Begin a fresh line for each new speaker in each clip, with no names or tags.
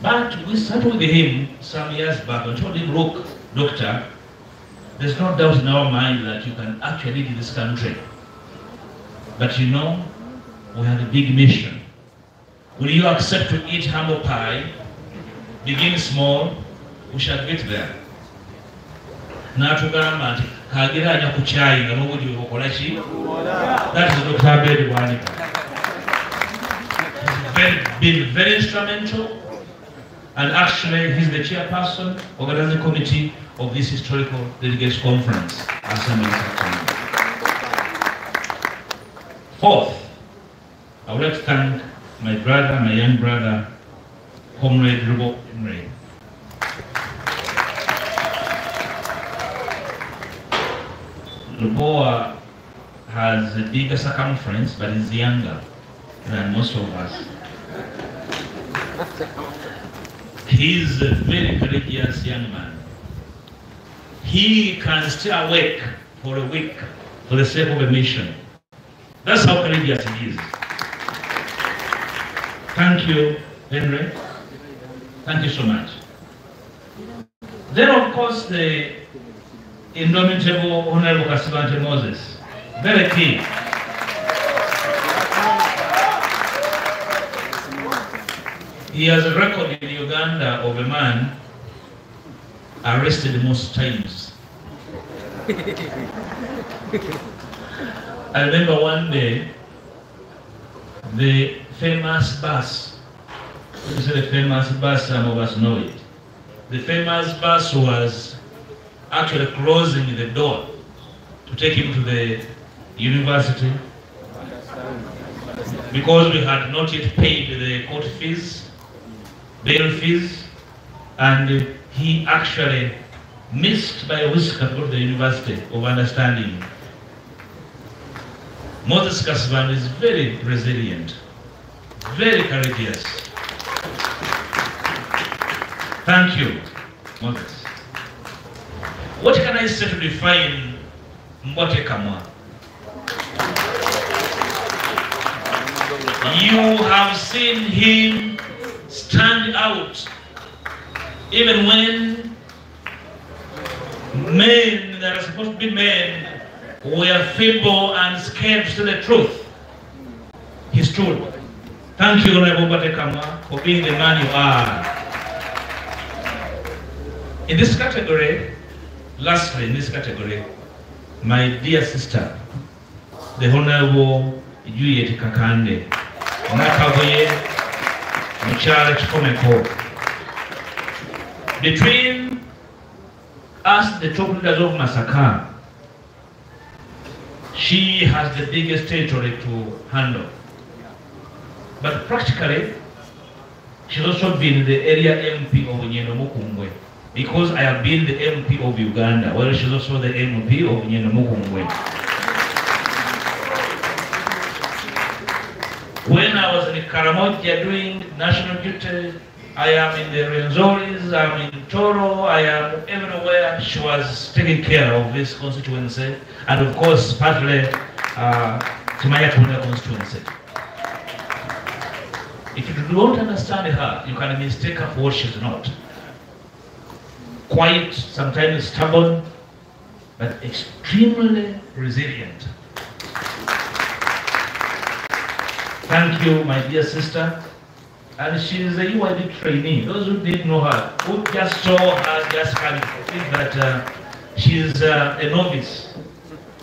But we started with him some years back and told him, look, doctor, there's no doubt in our mind that you can actually lead this country. But you know, we have a big mission. Will you accept to eat humble pie? Begin small, we shall get there. Natugamba nti kageranya ku chai nga n'obudde okola ki? That is Dr. Abed Wanika. He's been very instrumental, and actually he's the chairperson, organizing committee of this historical delegates conference. Fourth, I would like to thank my brother, my young brother, Comrade Rubo Imre. Rubo has a bigger circumference, but is younger than most of us. He's a very courageous young man. He can stay awake for a week for the sake of a mission. That's how courageous he is. Thank you, Henry. Thank you so much. Then, of course, the indomitable Honorable Kasibante Moses. Very key. He has a record in Uganda of a man arrested most times. I remember one day, the famous bus, when you say the famous bus, some of us know it. The famous bus was actually closing the door to take him to the university because we had not yet paid the court fees, bail fees, and he actually missed by a whisker to go to the University of Understanding. Moses Kasban is very resilient, very courageous. Thank you, Moses. What can I say to define Mbote Kamwa? You have seen him stand out even when men that are supposed to be men were feeble and scared to the truth. He stood. Thank you, Honorable Mbote Kamwa, for being the man you are. In this category, lastly, in this category, my dear sister, the Honorable Juliet Kakande, Nakaboye, Muchara Chikomeko. Between us, the top leaders of Masaka, she has the biggest territory to handle. But practically, she's also been the area MP of Nyendo Mukungwe. Because I have been the MP of Uganda, well, she's also the MP of Nyendo Mukungwe. When I was in Karamoja doing national duty, I am in the Renzoris, I'm in Toro, I am everywhere. She was taking care of this constituency, and of course, partly Timaya Tuna constituency. If you don't understand her, you can mistake her for what she's not. Quite, sometimes stubborn, but extremely resilient. Thank you, my dear sister. And she is a UID trainee. Those who didn't know her, who just saw her just coming, think that she is a novice.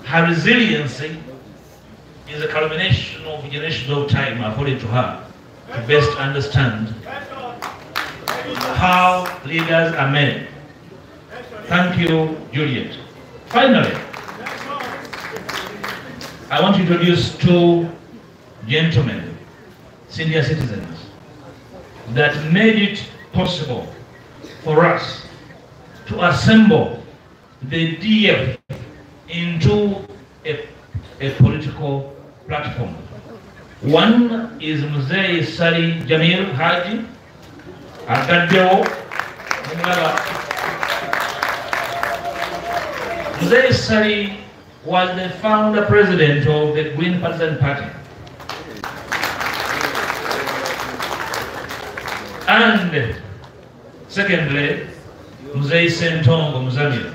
Her resiliency is a culmination of generations of time, according to her, to best understand how leaders are made. Thank you, Juliet. Finally, I want to introduce two gentlemen, senior citizens, that made it possible for us to assemble the DF into a political platform. One is Mzee Sali Jamil Haji, Agadeo, Mzee Sali was the founder president of the Green Partisan Party. And Secondly, Mzee Sentongo Muzamira,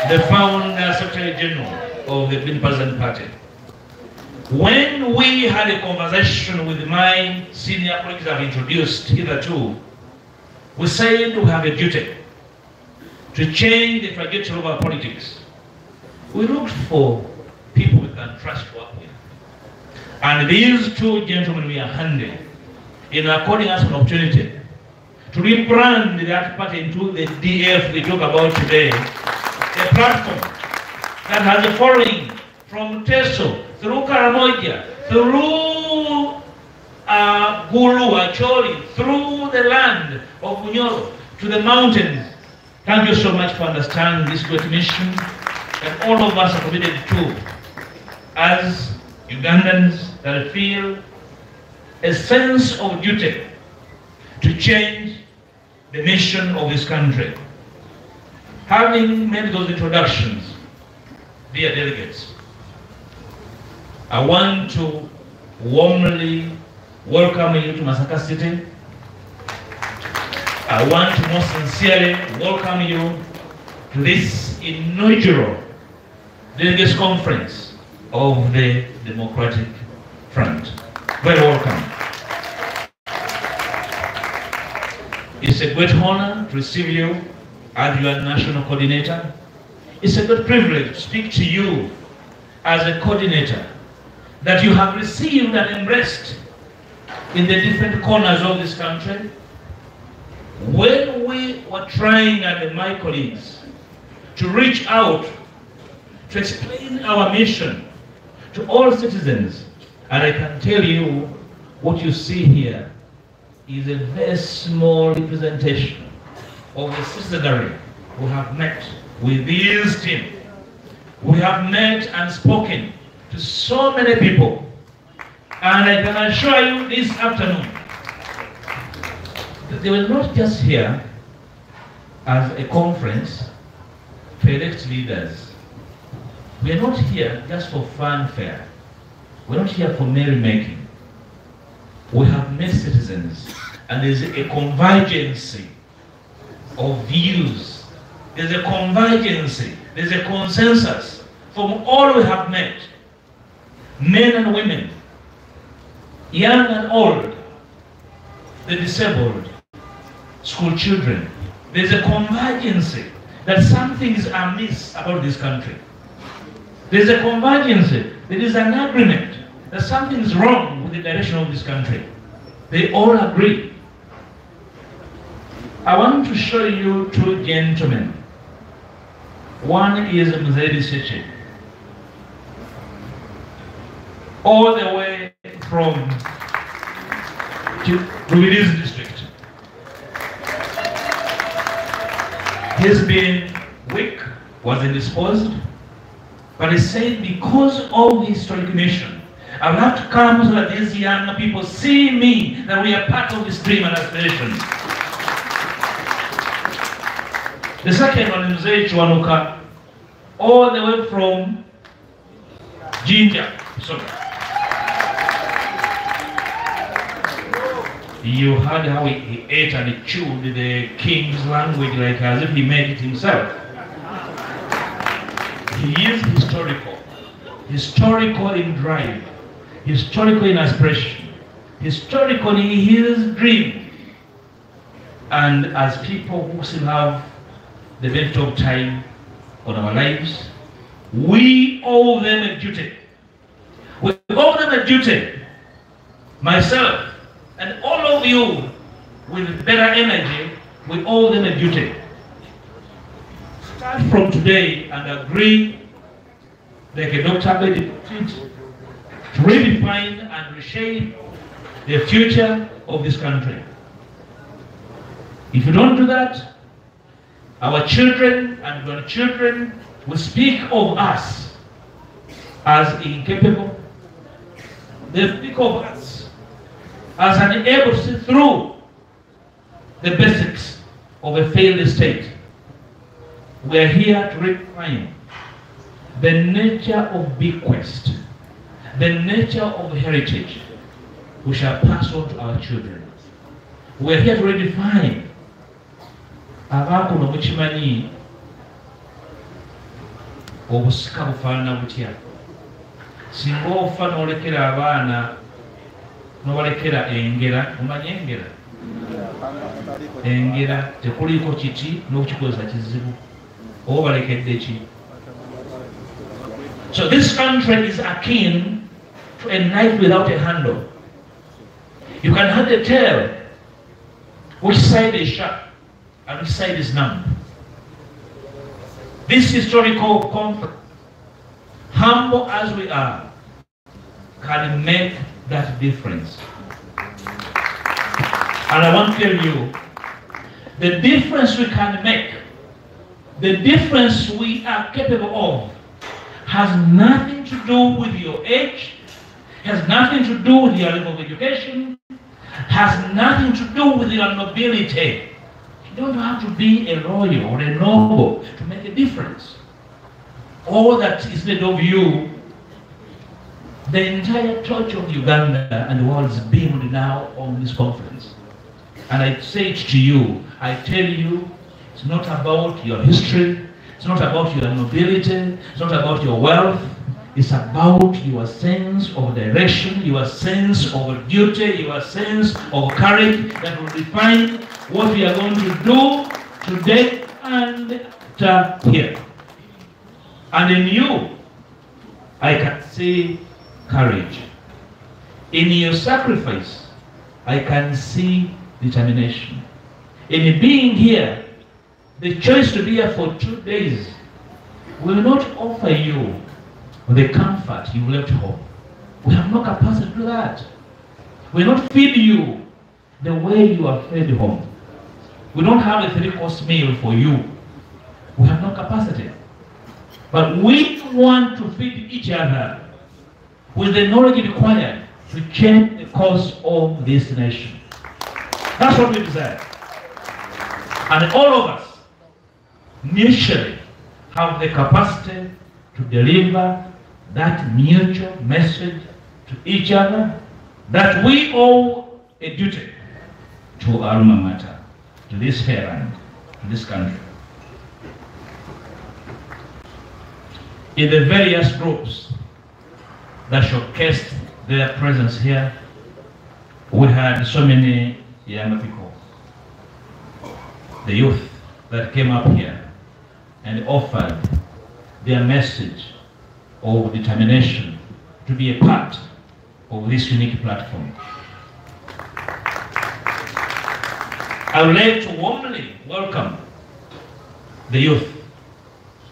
the founder Secretary General of the Green Parliament Party. When we had a conversation with my senior colleagues I've introduced hitherto, we said we have a duty to change the trajectory of our politics. We looked for people we can trust to work with. And these two gentlemen we are handed in according us an opportunity to rebrand that party into the DF we talk about today, a platform that has a following from Teso, through Karamoja, through Gulu, Acholi, through the land of Bunyoro, to the mountains. Thank you so much for understanding this great mission that all of us are committed to as Ugandans that feel a sense of duty to change the mission of this country. Having made those introductions, dear delegates, I want to warmly welcome you to Masaka City. I want to most sincerely welcome you to this inaugural delegates conference of the Democratic Front. Very welcome. It's a great honor to receive you as your national coordinator. It's a great privilege to speak to you as a coordinator that you have received and embraced in the different corners of this country. When we were trying, and my colleagues, to reach out, to explain our mission to all citizens, and I can tell you what you see here is a very small representation of the citizenry who have met with this team. We have met and spoken to so many people, and I can assure you this afternoon that they were not just here as a conference to elect leaders. We are not here just for fanfare. We're not here for merrymaking. We have met citizens, and there's a convergence of views. There's a convergence, there's a consensus from all we have met. Men and women, young and old, the disabled, school children. There's a convergence that some things are amiss about this country. There's a convergence, there is an agreement that something is wrong with the direction of this country. They all agree. I want to show you two gentlemen. One is Mzee Seche, all the way from Rubidi's district. He's been weak, was indisposed, but he said, because of the historic mission, I will have to come so that these young people see me, that we are part of this dream and aspiration. The second one is Mzee Chwanuka, all the way from Jinja. Sorry. You heard how he ate and he chewed the king's language like as if he made it himself. He is historical. Historical in drive. Historical in aspiration. Historical in his dream. And as people who still have the benefit of time on our lives, we owe them a duty. We owe them a duty. Myself and all of you with better energy, we owe them a duty. Start from today and agree, like a Dr. Abedi did, to redefine and reshape the future of this country. If you don't do that, our children and grandchildren will speak of us as incapable. They speak of us as unable to see through the basics of a failed state. We are here to redefine the nature of bequest, the nature of heritage, we shall pass on to our children. We are here to redefine. Abakuno mukimanyi obusika bufaanana butya. Singa ofa n'olekera abaana n'obalekera engera, omanyi engera? Engera tekuliiko kiti n'okukikozesa kizibu. Oba balekedde ki? So this country is akin to a knife without a handle. You can hardly tell which side is sharp and which side is numb. This historical conflict, humble as we are, can make that difference. And I want to tell you, the difference we can make, the difference we are capable of, has nothing to do with your age, has nothing to do with your level of education, has nothing to do with your nobility. You don't have to be a royal or a noble to make a difference. All that is needed of you, the entire torch of Uganda and the world is beamed now on this conference. And I say it to you, I tell you, it's not about your history, it's not about your nobility, it's not about your wealth, it's about your sense of direction, your sense of duty, your sense of courage that will define what we are going to do today and here. And in you, I can see courage. In your sacrifice, I can see determination. In being here, the choice to be here for 2 days will not offer you the comfort you left home. We have no capacity to do that. We will not feed you the way you are fed home. We don't have a 3-course meal for you. We have no capacity. But we want to feed each other with the knowledge required to change the course of this nation. That's what we desire. And all of us mutually have the capacity to deliver that mutual message to each other that we owe a duty to our alma mater, to this fair land, to this country. In the various groups that showcased their presence here, we had so many young people, the youth that came up here and offered their message of determination to be a part of this unique platform. I would like to warmly welcome the youth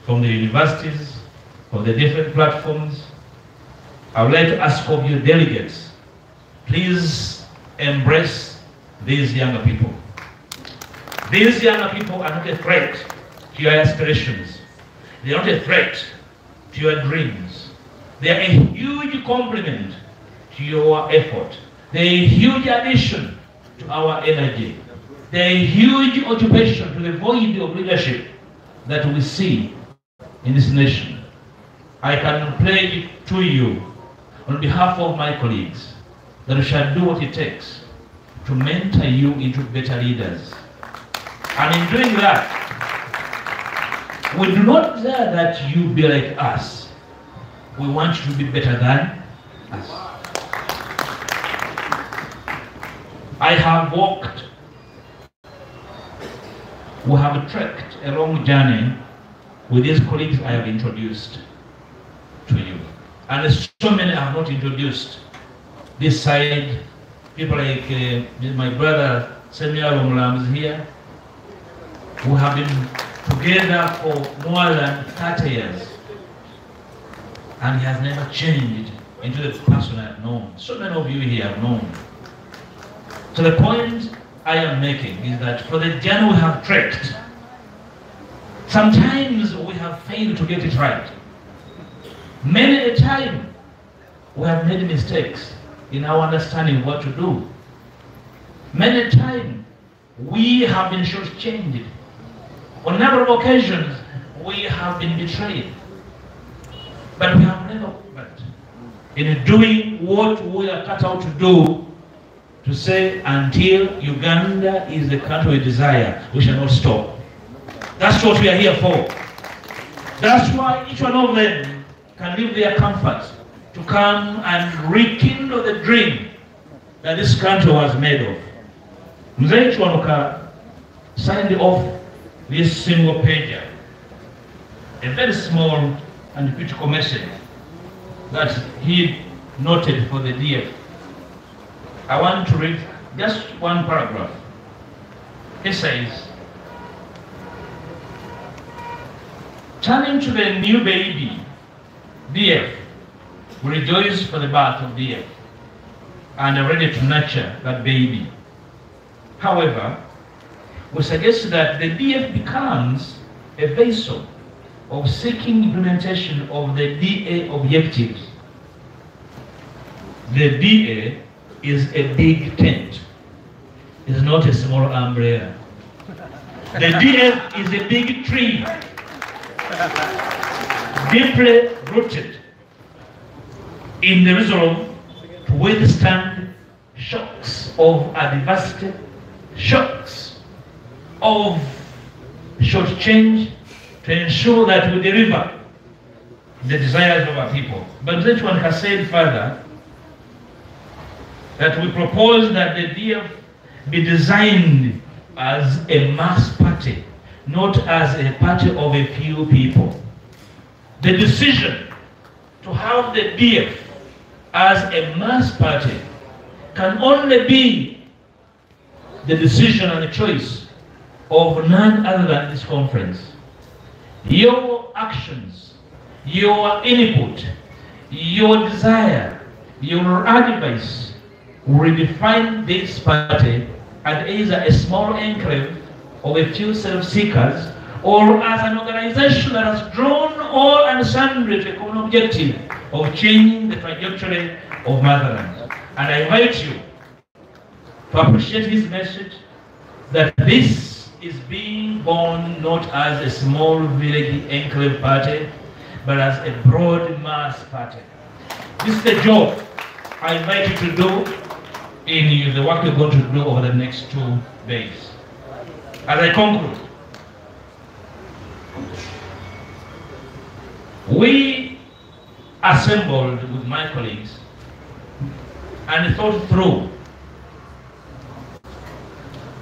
from the universities, from the different platforms. I would like to ask of you delegates, please embrace these younger people. These younger people are not a threat to your aspirations. They are not a threat to your dreams. They are a huge complement to your effort. They are a huge addition to our energy. They are a huge occupation to the void of leadership that we see in this nation. I can pledge to you on behalf of my colleagues that we shall do what it takes to mentor you into better leaders. And in doing that, we do not desire that you be like us. We want you to be better than us. I have walked, we have trekked a long journey with these colleagues I have introduced to you. And so many I have not introduced. This side, people like my brother Samuel Omulam is here, who have been together for more than 30 years. And he has never changed into the person I have known. So many of you here have known. So the point I am making is that for the journey we have trekked, sometimes we have failed to get it right. Many a time we have made mistakes in our understanding what to do. Many a time we have been shortchanged. On a number of occasions we have been betrayed. But we have never quit in doing what we are cut out to do to say, until Uganda is the country we desire, we shall not stop. That's what we are here for. That's why each one of them can leave their comfort to come and rekindle the dream that this country was made of. Mzee Chwanuka signed off this single pager, a very small and critical message that he noted for the DF. I want to read just one paragraph. He says, turning to the new baby, DF, we rejoice for the birth of DF and are ready to nurture that baby. However, we suggest that the DF becomes a vessel of seeking implementation of the DA objectives. The DA is a big tent. It's not a small umbrella. The DF is a big tree, deeply rooted in the resolve to withstand shocks of adversity, shocks of short change, to ensure that we deliver the desires of our people. But that one has said further that we propose that the DF be designed as a mass party, not as a party of a few people. The decision to have the DF as a mass party can only be the decision and the choice of none other than this conference. Your actions, your input, your desire, your advice will define this party as either a small enclave of a few self-seekers or as an organization that has drawn all and sundry to a common objective of changing the trajectory of motherland. And I invite you to appreciate his message that this is being born not as a small village enclave party, but as a broad mass party. This is the job I invite you to do in the work you're going to do over the next 2 days. As I conclude, we assembled with my colleagues and thought through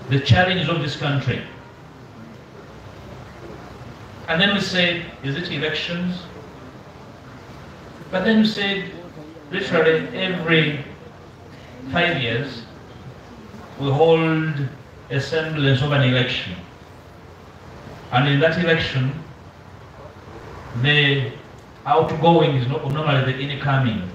the challenges of this country. And then we said, is it elections? But then we said, literally every 5 years, we hold a semblance of an election. And in that election, the outgoing is not normally the incoming.